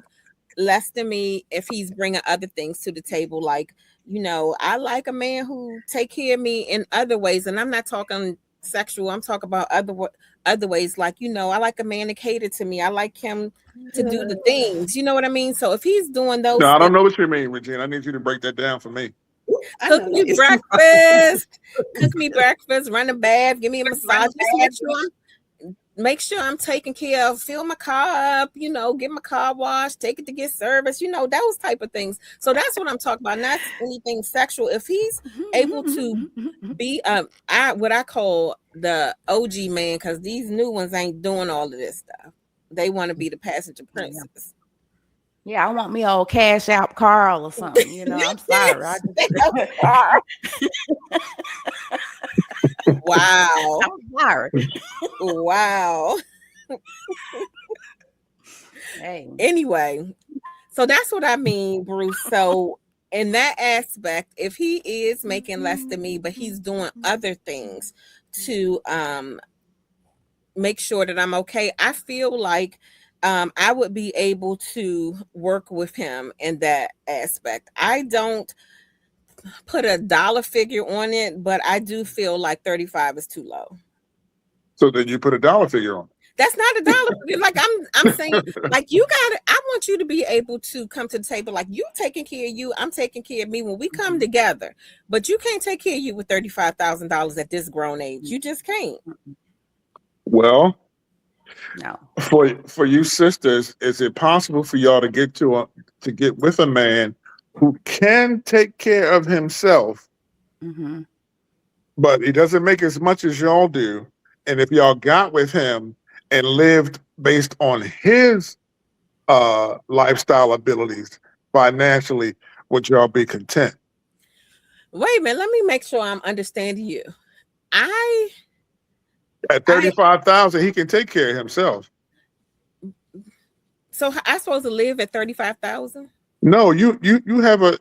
Speaker 1: less than me if he's bringing other things to the table. Like, I like a man who take care of me in other ways, and I'm not talking sexual. I'm talking about other ways. Like, I like a man to cater to me. I like him to do the things. You know what I mean? So if he's doing those,
Speaker 4: no, I don't know what you mean, Regina. I need you to break that down for me.
Speaker 1: Cook me breakfast, run a bath, give me a massage, make sure I'm taken care of, fill my car up, get my car washed, take it to get service, those type of things. So that's what I'm talking about, not anything sexual. If he's able to be what I call the OG man, because these new ones ain't doing all of this stuff. They want to be the passenger princess.
Speaker 2: Yeah, I want me old Cash Out Carl or something. I'm sorry.
Speaker 1: Wow.
Speaker 2: I'm sorry.
Speaker 1: Wow.
Speaker 2: Hey.
Speaker 1: Anyway, so that's what I mean, Bruce. So in that aspect, if he is making less than me, but he's doing other things to make sure that I'm okay, I feel like I would be able to work with him in that aspect. I don't put a dollar figure on it, but I do feel like 35 is too low.
Speaker 4: So then you put a dollar figure on it.
Speaker 1: That's not a dollar figure. Like I'm saying, like, I want you to be able to come to the table like you taking care of you, I'm taking care of me when we come together. But you can't take care of you with $35,000 at this grown age. You just can't.
Speaker 4: Well,
Speaker 2: no.
Speaker 4: For you sisters, is it possible for y'all to get with a man who can take care of himself, but he doesn't make as much as y'all do? And if y'all got with him and lived based on his lifestyle abilities financially, would y'all be content?
Speaker 1: Wait a minute, let me make sure I'm understanding you.
Speaker 4: At 35,000, he can take care of himself.
Speaker 1: So I supposed to live at 35,000?
Speaker 4: No, you have a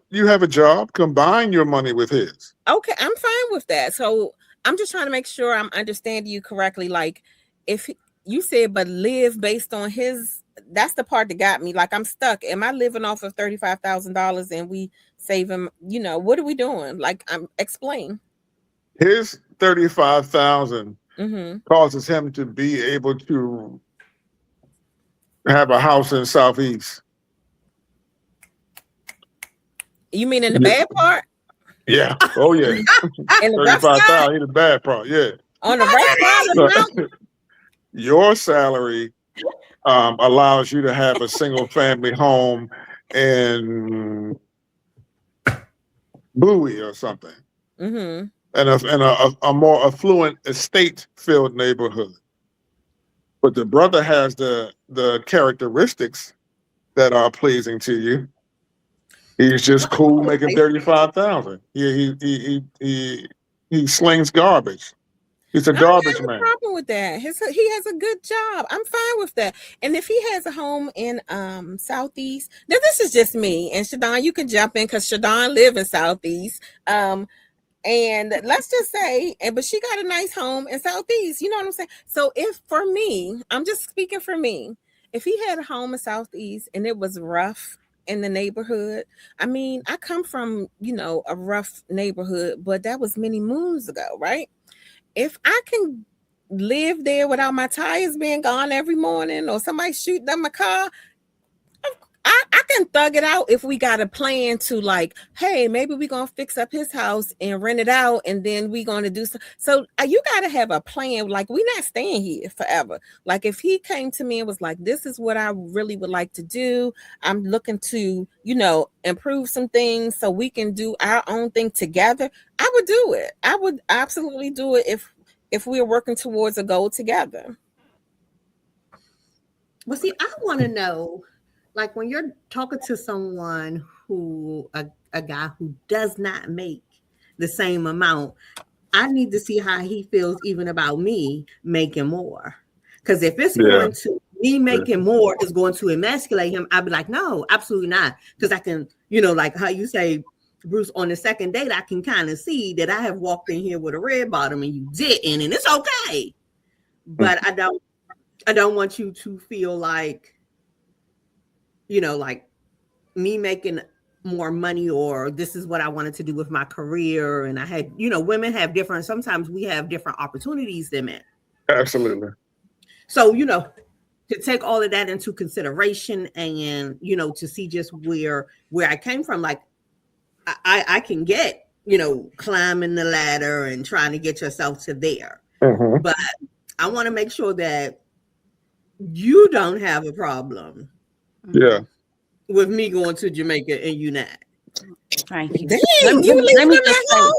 Speaker 4: job. Combine your money with his.
Speaker 1: Okay, I'm fine with that. So I'm just trying to make sure I'm understanding you correctly. Like, if you said, but live based on his, that's the part that got me. Like, I'm stuck. Am I living off of $35,000 and we save him? What are we doing? Like, explain.
Speaker 4: His 35,000 causes him to be able to have a house in Southeast. You
Speaker 1: mean in the bad part?
Speaker 4: Yeah. Oh yeah.
Speaker 1: In the
Speaker 4: 35,000 in the bad part. Yeah.
Speaker 1: On the right side.
Speaker 4: Your salary allows you to have a single family home in Bowie or something. And a more affluent estate-filled neighborhood. But the brother has the characteristics that are pleasing to you. He's just cool making 35,000. He slings garbage. He's a
Speaker 1: I don't
Speaker 4: garbage
Speaker 1: have a
Speaker 4: man.
Speaker 1: problem with that. He has a good job. I'm fine with that. And if he has a home in Southeast, now this is just me. And Shadon, you can jump in because Shadon live in Southeast. And let's just say, but she got a nice home in Southeast. You know what I'm saying? So if for me, I'm just speaking for me, if he had a home in Southeast and it was rough in the neighborhood, I mean, I come from, a rough neighborhood, but that was many moons ago, right? If I can live there without my tires being gone every morning or somebody shooting up my car, I can thug it out if we got a plan to like, hey, maybe we're going to fix up his house and rent it out. And then we're going to do so you got to have a plan. Like, we're not staying here forever. Like, if he came to me and was like, this is what I really would like to do. I'm looking to, improve some things so we can do our own thing together. I would do it. I would absolutely do it if we are working towards a goal together.
Speaker 3: Well, see, I want to know, like, when you're talking to someone a guy who does not make the same amount, I need to see how he feels even about me making more. Because if it's going to me making more is going to emasculate him, I'd be like, no, absolutely not. Because I can, like how you say, Bruce, on the second date, I can kind of see that I have walked in here with a red bottom and you didn't, and it's okay. But I don't want you to feel like, like me making more money, or this is what I wanted to do with my career. And I had, women have sometimes we have different opportunities than men.
Speaker 4: Absolutely.
Speaker 3: So, to take all of that into consideration and, to see just where I came from, like I can get, climbing the ladder and trying to get yourself to there.
Speaker 4: Mm-hmm.
Speaker 3: But I want to make sure that you don't have a problem.
Speaker 4: Yeah.
Speaker 3: With me going to Jamaica and you not.
Speaker 2: Thank you.
Speaker 1: Dang,
Speaker 2: Let me just say,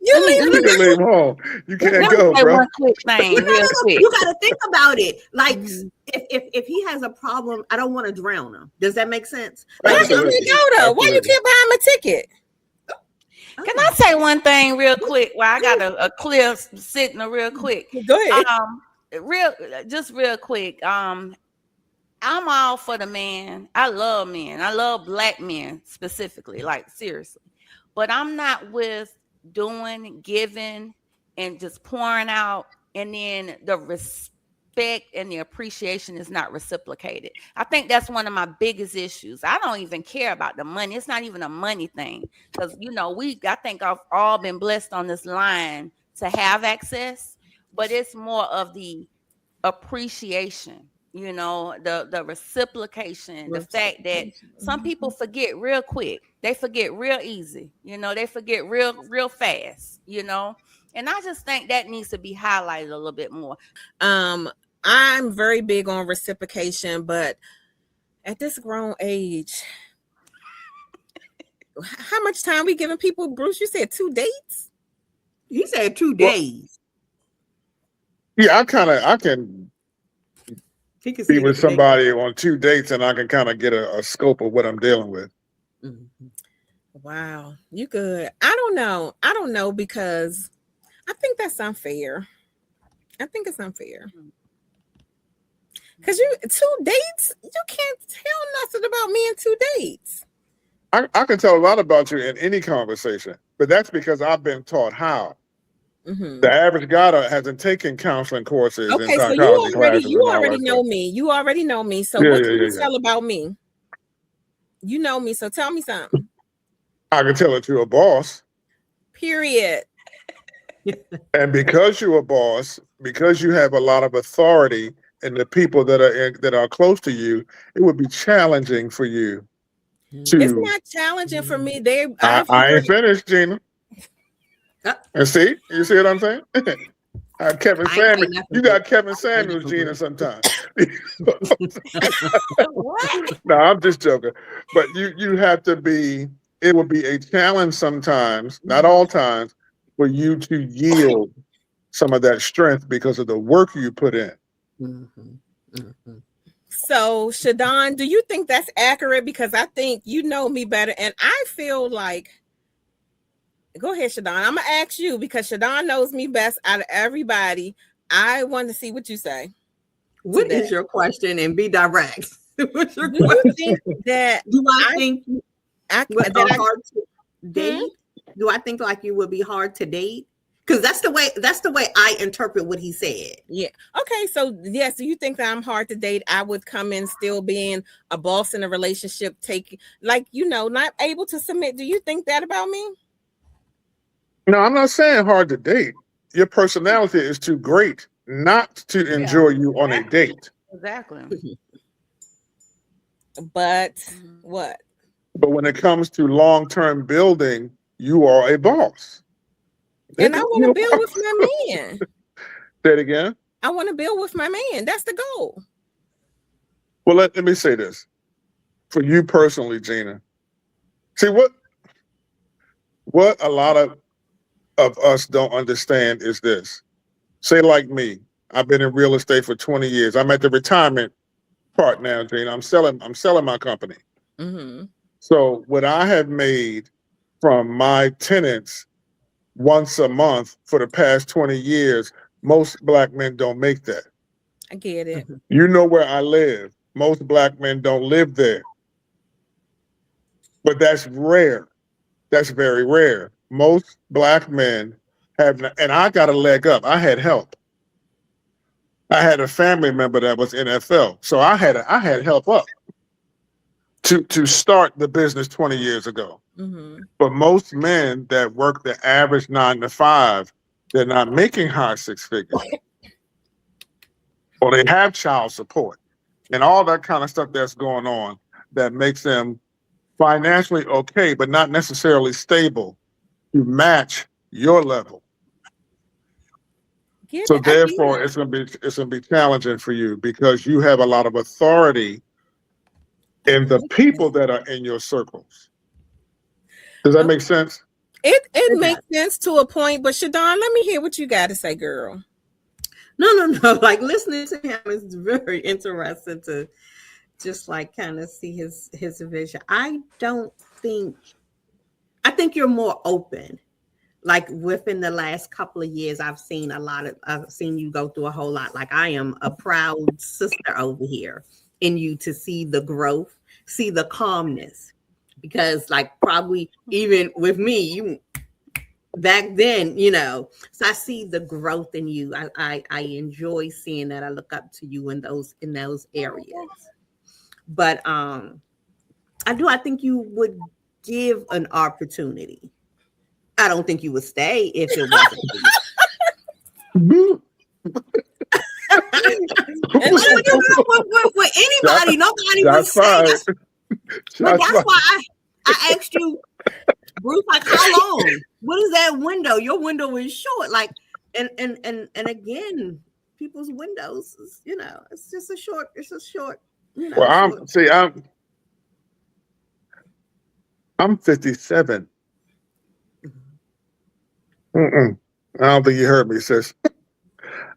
Speaker 4: You can leave home. You can't go,
Speaker 2: say
Speaker 4: bro.
Speaker 2: one quick thing, real quick.
Speaker 3: You got to think about it. Like, if he has a problem, I don't want to drown him. Does that make sense?
Speaker 1: Why
Speaker 3: Like,
Speaker 1: you go though? Why you can't buy him a ticket?
Speaker 2: Can I say one thing real quick? Well, I got a clear signal real quick.
Speaker 1: Go ahead.
Speaker 2: Real quick. I'm all for the man. I love men. I love Black men specifically, like seriously. But I'm not with doing, giving, and just pouring out, and then the respect and the appreciation is not reciprocated. I think that's one of my biggest issues. I don't even care about the money. It's not even a money thing, because I think I've all been blessed on this line to have access, but it's more of the appreciation. The reciprocation, the fact that some people forget real quick. They forget real easy. They forget real fast, and I just think that needs to be highlighted a little bit more.
Speaker 1: I'm very big on reciprocation, but at this grown age, how much time we giving people, Bruce? You said 2 dates?
Speaker 3: You said 2 days.
Speaker 4: Yeah, I can be with somebody on 2 dates, and I can kind of get a scope of what I'm dealing with.
Speaker 3: Mm-hmm.
Speaker 1: Wow, you good. I don't know because I think that's unfair. I think it's unfair. Because 2 dates, you can't tell nothing about me in 2 dates.
Speaker 4: I can tell a lot about you in any conversation, but that's because I've been taught how. Mm-hmm. The average guy hasn't taken counseling courses.
Speaker 1: Okay, so you already know me. You already know me. So what can you tell about me? You know me, so tell me something.
Speaker 4: I can tell it you're a boss.
Speaker 1: Period.
Speaker 4: And because you're a boss, because you have a lot of authority and the people that are close to you, it would be challenging for you.
Speaker 1: It's not challenging for me.
Speaker 4: I ain't finished, Gina. And see, you see what I'm saying? Kevin Samuels, you got Kevin Samuels, Gina, sometimes. No, I'm just joking. But you have to be. It will be a challenge sometimes, not all times, for you to yield some of that strength because of the work you put in.
Speaker 3: Mm-hmm. Mm-hmm.
Speaker 1: So, Shadon, do you think that's accurate? Because I think you know me better, and I feel like Go ahead, Shadon. I'm gonna ask you because Shadon knows me best out of everybody. I want to see what you say.
Speaker 3: What is your question? And be direct. What's your
Speaker 1: Do you
Speaker 3: question?
Speaker 1: think that
Speaker 3: Do I think
Speaker 1: I,
Speaker 3: would
Speaker 1: that
Speaker 3: be
Speaker 1: I
Speaker 3: hard to date? Do I think like you would be hard to date? Because that's the way I interpret what he said.
Speaker 1: yeah. Okay, so yes, do you think that I'm hard to date? I would come in still being a boss in a relationship, not able to submit. Do you think that about me?
Speaker 4: No, I'm not saying hard to date. Your personality is too great not to enjoy you on a date.
Speaker 2: Exactly.
Speaker 1: But what?
Speaker 4: But when it comes to long-term building, you are a boss.
Speaker 1: And I want to build with my man.
Speaker 4: Say it again.
Speaker 1: I want to build with my man. That's the goal.
Speaker 4: Well, let me say this. For you personally, Gina, see what a lot of us don't understand is this. Say like me, I've been in real estate for 20 years. I'm at the retirement part now, Gina. I'm selling my company.
Speaker 1: Mm-hmm.
Speaker 4: So what I have made from my tenants once a month for the past 20 years, most Black men don't make that.
Speaker 1: I get it.
Speaker 4: You know where I live. Most Black men don't live there. But that's rare. That's very rare. Most Black men have, and I got a leg up. I had help. I had a family member that was NFL. So I had help up to start the business 20 years ago.
Speaker 1: Mm-hmm.
Speaker 4: But most men that work the average 9 to 5, they're not making high six figures. Or they have child support and all that kind of stuff that's going on that makes them financially okay, but not necessarily stable to match your level. So therefore, it's gonna be challenging for you because you have a lot of authority in the people that are in your circles. Does that make sense?
Speaker 1: It makes sense to a point, but Shadon, let me hear what you got to say, girl.
Speaker 3: No. Like listening to him is very interesting to just like kind of see his vision. I think you're more open. Like within the last couple of years, I've seen you go through a whole lot. Like I am a proud sister over here in you to see the growth, see the calmness. Because like probably even with me, you back then, so I see the growth in you. I enjoy seeing that. I look up to you in those areas. But I think you would give an opportunity. I don't think you would stay if it wasn't with anybody, nobody would stay. But that's why I asked you, Bruce, like how long? What is that window? Your window is short. Like and again, people's windows, it's just a short,
Speaker 4: Well, I'm 57. I don't think you heard me, sis.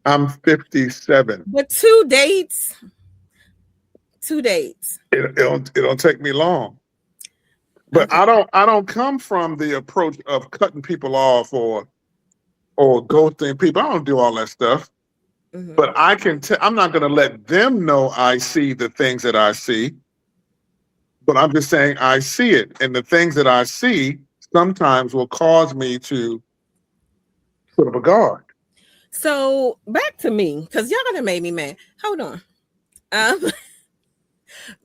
Speaker 4: I'm 57.
Speaker 1: But 2 dates.
Speaker 4: It'll take me long. But okay. I don't come from the approach of cutting people off or ghosting people. I don't do all that stuff. Mm-hmm. But I'm not going to let them know I see the things that I see. But I'm just saying I see it. And the things that I see sometimes will cause me to put up a guard.
Speaker 1: So back to me, because y'all gonna make me mad. Hold on.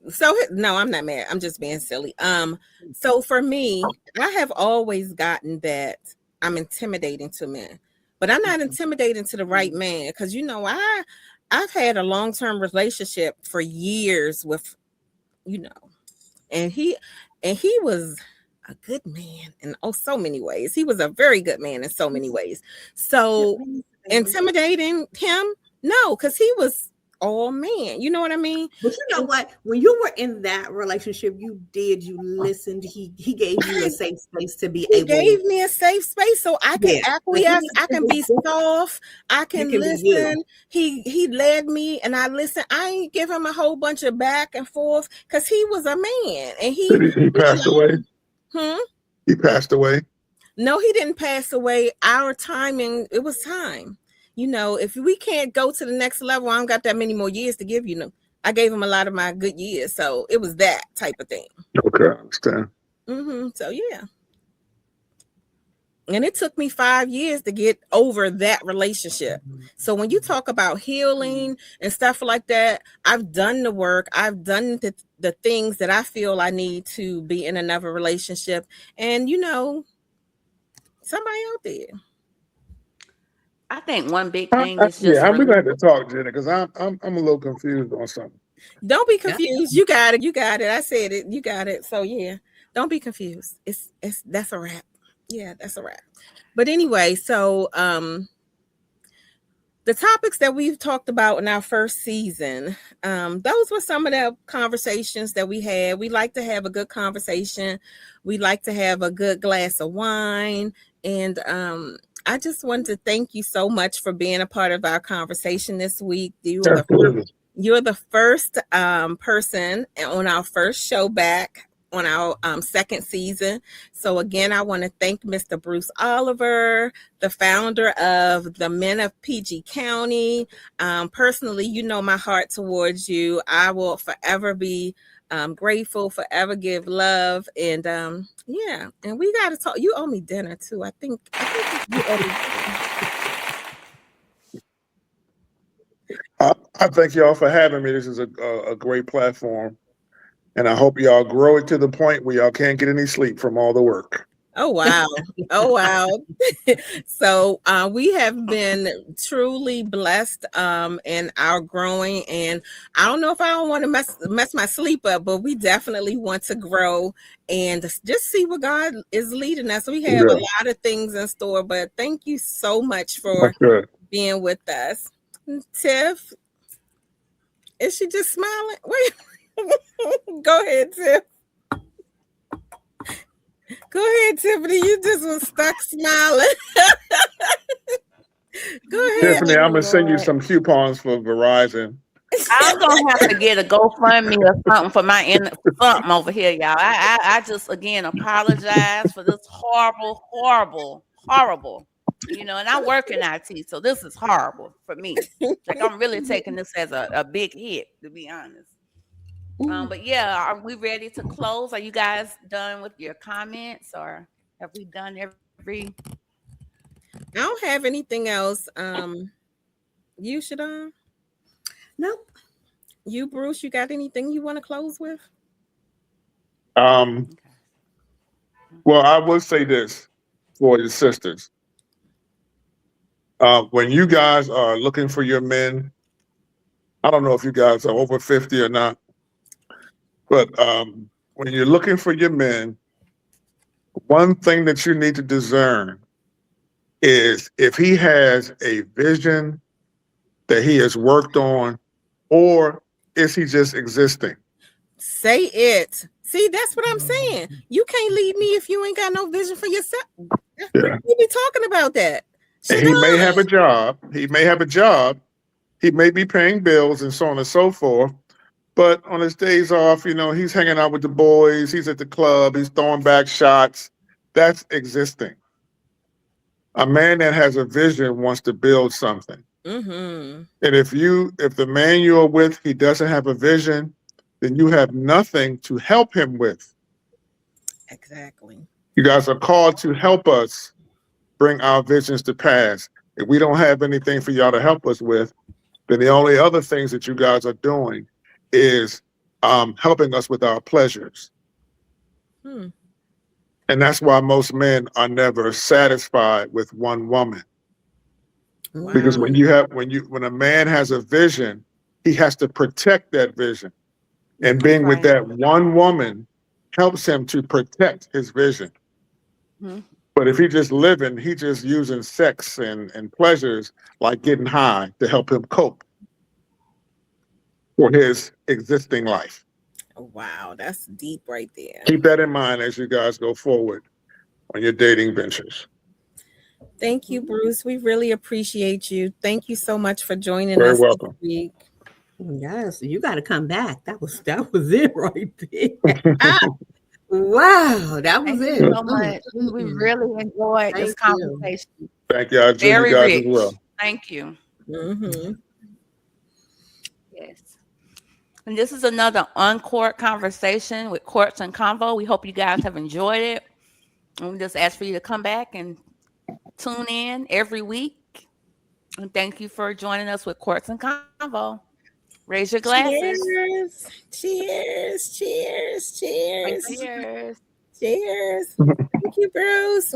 Speaker 1: So no, I'm not mad. I'm just being silly. So for me, I have always gotten that I'm intimidating to men, but I'm not intimidating to the right man. Because I've had a long-term relationship for years with, and he was a good man in so many ways. He was a very good man in so many ways. So intimidating him, no, because he was all man. You know what I mean?
Speaker 3: But you know what? When you were in that relationship, you listened. He gave you a safe space to be able.
Speaker 1: He gave me a safe space so I can acquiesce. I can be soft. I can listen. He led me and I listened. I ain't give him a whole bunch of back and forth because he was a man and he
Speaker 4: passed away.
Speaker 1: Hmm?
Speaker 4: He passed away.
Speaker 1: No, he didn't pass away. Our timing, it was time. You know, if we can't go to the next level, I don't got that many more years to give you. Know, I gave him a lot of my good years, so it was that type of thing.
Speaker 4: Okay, I understand.
Speaker 1: So yeah, and it took me 5 years to get over that relationship. So when you talk about healing and stuff like that, I've done the work. I've done the things that I feel I need to be in another relationship, and you know, somebody out there.
Speaker 2: I think one big thing is just
Speaker 4: Yeah, we're gonna have to talk, Jenna, because I'm a little confused on something.
Speaker 1: Don't be confused. You got it. You got it. I said it. You got it. So yeah, don't be confused. It's that's a wrap. Yeah, that's a wrap. But anyway, so the topics that we've talked about in our first season, those were some of the conversations that we had. We like to have a good conversation. We like to have a good glass of wine. And I just wanted to thank you so much for being a part of our conversation this week. You're the first person on our first show back on our second season. So again, I want to thank Mr. Bruce Oliver, the founder of the Men of PG County. Personally, you know my heart towards you. I will forever be grateful, forever give love. And yeah, and we got to talk. You owe me dinner too. I think you owe me dinner.
Speaker 4: I thank y'all for having me. This is a great platform. And I hope y'all grow it to the point where y'all can't get any sleep from all the work.
Speaker 1: Oh, wow. Oh, wow. So we have been truly blessed in our growing. And I don't know if I don't want to mess my sleep up, but we definitely want to grow and just see what God is leading us. We have a lot of things in store, but thank you so much for being with us. Tiff, is she just smiling? Wait. Go ahead, Tiff. Go ahead, Tiffany. You just was stuck smiling. Go ahead.
Speaker 4: Tiffany, I'm going to send you some coupons for Verizon.
Speaker 2: I'm going to have to get a GoFundMe or something for something over here, y'all. I just, again, apologize for this horrible, you know, and I work in IT, so this is horrible for me. Like, I'm really taking this as a big hit, to be honest. But yeah, are we ready to close? Are you guys done with your comments, or have we done every?
Speaker 1: I don't have anything else. You, Shadon?
Speaker 3: Nope.
Speaker 1: You, Bruce, you got anything you want to close with?
Speaker 4: Well, I will say this for your sisters. When you guys are looking for your men, I don't know if you guys are over 50 or not, but when you're looking for your men, one thing that you need to discern is if he has a vision that he has worked on, or is he just existing?
Speaker 1: Say it. See, that's what I'm saying. You can't lead me if you ain't got no vision for yourself.
Speaker 4: Yeah.
Speaker 1: We be talking about that.
Speaker 4: And he may have a job. He may be paying bills and so on and so forth. But on his days off, you know, he's hanging out with the boys. He's at the club. He's throwing back shots. That's existing. A man that has a vision wants to build something. Mm-hmm. And if the man you're with, he doesn't have a vision, then you have nothing to help him with.
Speaker 1: Exactly.
Speaker 4: You guys are called to help us bring our visions to pass. If we don't have anything for y'all to help us with, then the only other things that you guys are doing is helping us with our pleasures. And that's why most men are never satisfied with one woman. Wow. Because when a man has a vision, he has to protect that vision. And being with that one woman helps him to protect his vision. But if he just using sex and pleasures like getting high to help him cope for his existing life.
Speaker 1: Wow, that's deep right there.
Speaker 4: Keep that in mind as you guys go forward on your dating ventures.
Speaker 1: Thank you, Bruce. We really appreciate you. Thank you so much for joining us.
Speaker 4: Very welcome.
Speaker 1: This week.
Speaker 3: Yes, you got to come back. That was it right there. Wow, that was
Speaker 2: Thank
Speaker 3: it.
Speaker 2: you so much. We
Speaker 3: Mm.
Speaker 2: really enjoyed this
Speaker 3: Thank you.
Speaker 2: conversation.
Speaker 4: Thank you. I enjoy
Speaker 2: Very
Speaker 4: you guys
Speaker 2: rich.
Speaker 4: as well.
Speaker 2: Thank you.
Speaker 1: Mhm.
Speaker 2: Yes. And this is another Uncourt conversation with Courts and Convo. We hope you guys have enjoyed it. And we just ask for you to come back and tune in every week. And thank you for joining us with Courts and Convo. Raise your glasses.
Speaker 1: Cheers. Cheers. Cheers. Cheers.
Speaker 2: Cheers.
Speaker 1: Cheers. Thank you, Bruce.